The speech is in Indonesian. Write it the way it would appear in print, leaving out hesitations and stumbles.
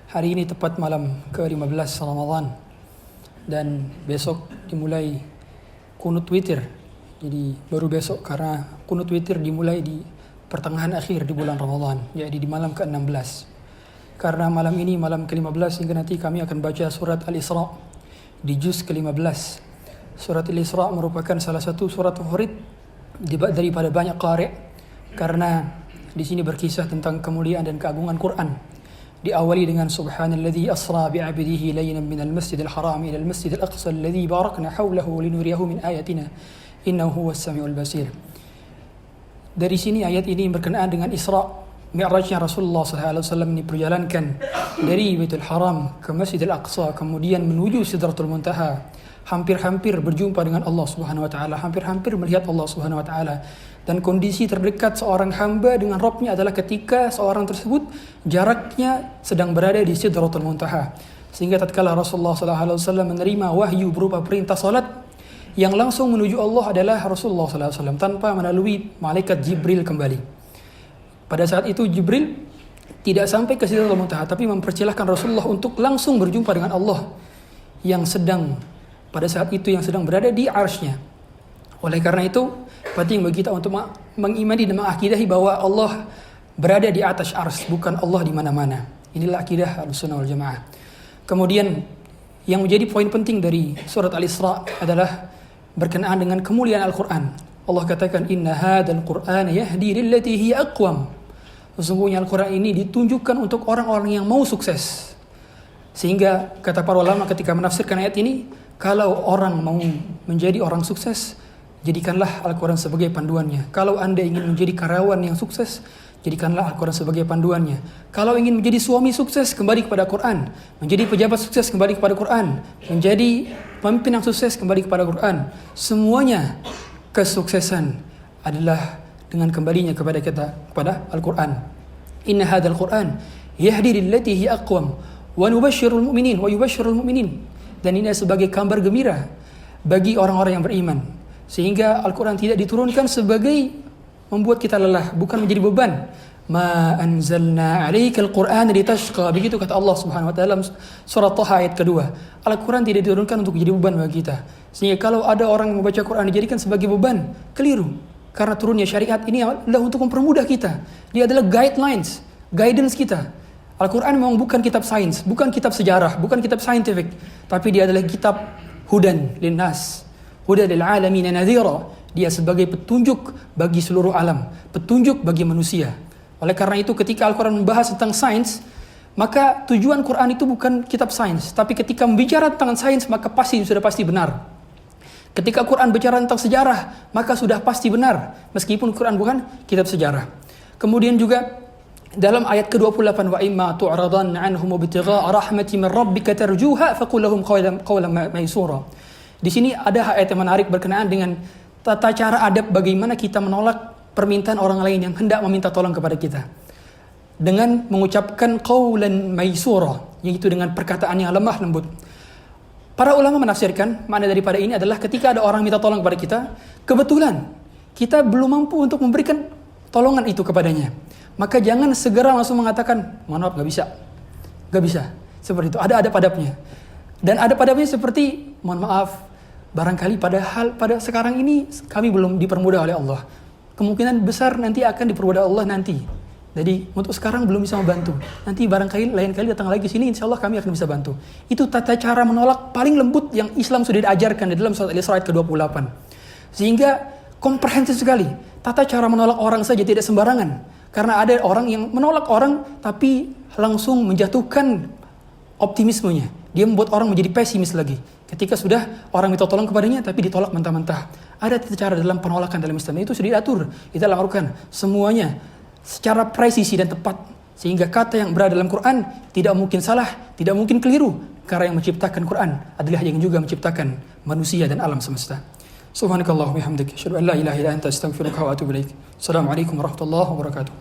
Hari ini tepat malam ke-15 Ramadan dan besok dimulai kunut witir. Jadi baru besok karena kunut witir dimulai di pertengahan akhir di bulan Ramadan, yaitu di malam ke-16. Karena malam ini malam ke-15 hingga nanti kami akan baca surat Al-Isra di juz ke-15. Surat Al-Isra merupakan salah satu surat favorit daripada banyak qari karena di sini berkisah tentang kemuliaan dan keagungan Quran. Diawali dengan subhanalladzi asra bi'abdihi laylan minal masjidil haram ila al-masjidil aqsa alladzi barakna hawlahu linuriyahu min ayatina innahu huwas samiul basir. Dari sini ayat ini berkenaan dengan Isra Mi'rajnya Rasulullah SAW ini perjalankan dari Baitul Haram ke Masjidil Aqsa kemudian menuju Sidratul Muntaha. Hampir-hampir berjumpa dengan Allah Subhanahu wa taala, hampir-hampir melihat Allah Subhanahu wa taala. Dan kondisi terdekat seorang hamba dengan Rabb-nya adalah ketika seorang tersebut jaraknya sedang berada di Sidratul Muntaha. Sehingga tatkala Rasulullah SAW menerima wahyu berupa perintah salat, yang langsung menuju Allah adalah Rasulullah SAW tanpa melalui malaikat Jibril kembali. Pada saat itu Jibril tidak sampai ke Sidratul Muntaha, tapi mempersilahkan Rasulullah untuk langsung berjumpa dengan Allah yang sedang pada saat itu yang sedang berada di arsy-Nya. Oleh karena itu, penting bagi kita untuk mengimani dan mengakidahi bahwa Allah berada di atas arsy, bukan Allah di mana-mana. Inilah akidah Ahlussunnah wal Jamaah. Kemudian yang menjadi poin penting dari surat Al-Isra adalah berkenaan dengan kemuliaan Al-Quran. Allah katakan, Inna hadzal Qur'ana yahdi lillati hiya aqwam. Sesungguhnya Al-Quran ini ditunjukkan untuk orang-orang yang mau sukses. Sehingga kata para ulama ketika menafsirkan ayat ini, kalau orang mau menjadi orang sukses, jadikanlah Al-Quran sebagai panduannya. Kalau Anda ingin menjadi karyawan yang sukses, jadikanlah Al-Quran sebagai panduannya. Kalau ingin menjadi suami sukses, kembali kepada Quran. Menjadi pejabat sukses, kembali kepada Quran. Menjadi pemimpin yang sukses, kembali kepada Quran. Semuanya kesuksesan adalah dengan kembalinya kepada Al-Quran. Inna hadzal Qur'an yahdi lillati hiya aqwam wa nubashshirul mu'minin wa yubashshirul mu'minin. Dan ini sebagai kabar gembira bagi orang-orang yang beriman. Sehingga Al-Quran tidak diturunkan sebagai membuat kita lelah, bukan menjadi beban. Ma anzalna 'alaikal Qur'ana litashqa. Begitu kata Allah Subhanahu wa taala surat Thaha ayat kedua. Al-Quran tidak diturunkan untuk menjadi beban bagi kita. Sehingga kalau ada orang yang membaca Quran dijadikan sebagai beban, keliru. Karena turunnya syariat ini adalah untuk mempermudah kita. Dia adalah guidelines, guidance kita. Al-Quran memang bukan kitab sains, bukan kitab sejarah, bukan kitab scientific, tapi dia adalah kitab hudan linnas, hudan lil alamin nadhira. Dia sebagai petunjuk bagi seluruh alam, petunjuk bagi manusia. Oleh karena itu ketika Al-Quran membahas tentang sains, maka tujuan Quran itu bukan kitab sains, tapi ketika membicara tentang sains maka sudah pasti benar. Ketika Quran bicara tentang sejarah, maka sudah pasti benar, meskipun Quran bukan kitab sejarah. Kemudian juga dalam ayat ke-28, wa imma tu'radan 'anhum ibtigha'a rahmatin min rabbika tarjuha faqul lahum qawlan maysura. Di sini ada ayat yang menarik berkenaan dengan tata cara adab bagaimana kita menolak permintaan orang lain yang hendak meminta tolong kepada kita. Dengan mengucapkan qawlan maysura, yaitu dengan perkataan yang lemah lembut. Para ulama menafsirkan makna daripada ini adalah ketika ada orang minta tolong kepada kita, kebetulan kita belum mampu untuk memberikan tolongan itu kepadanya, maka jangan segera langsung mengatakan, mohon maaf, gak bisa. Seperti itu, ada adab-adabnya. Dan adab-adabnya seperti, mohon maaf, barangkali pada sekarang ini kami belum dipermudah oleh Allah. Kemungkinan besar nanti akan dipermudah Allah nanti. Jadi untuk sekarang belum bisa membantu. Nanti barangkali lain kali datang lagi ke sini, insya Allah kami akan bisa bantu. Itu tata cara menolak paling lembut yang Islam sudah diajarkan di dalam surat Al-Isra ayat ke-28. Sehingga komprehensif sekali. Tata cara menolak orang saja tidak sembarangan. Karena ada orang yang menolak orang tapi langsung menjatuhkan optimismenya. Dia membuat orang menjadi pesimis lagi. Ketika sudah orang minta tolong kepadanya tapi ditolak mentah-mentah. Ada tata cara dalam penolakan dalam Islam. Itu sudah diatur. Kita dalam Al-Quran. Semuanya secara presisi dan tepat. Sehingga kata yang berada dalam Quran tidak mungkin salah, tidak mungkin keliru. Karena yang menciptakan Quran adalah yang juga menciptakan manusia dan alam semesta. Subhanakallah wa bihamdik. Asyhadu an la ilaha illa anta astaghfiruka wa atubu ilaik. Assalamualaikum warahmatullahi wabarakatuh.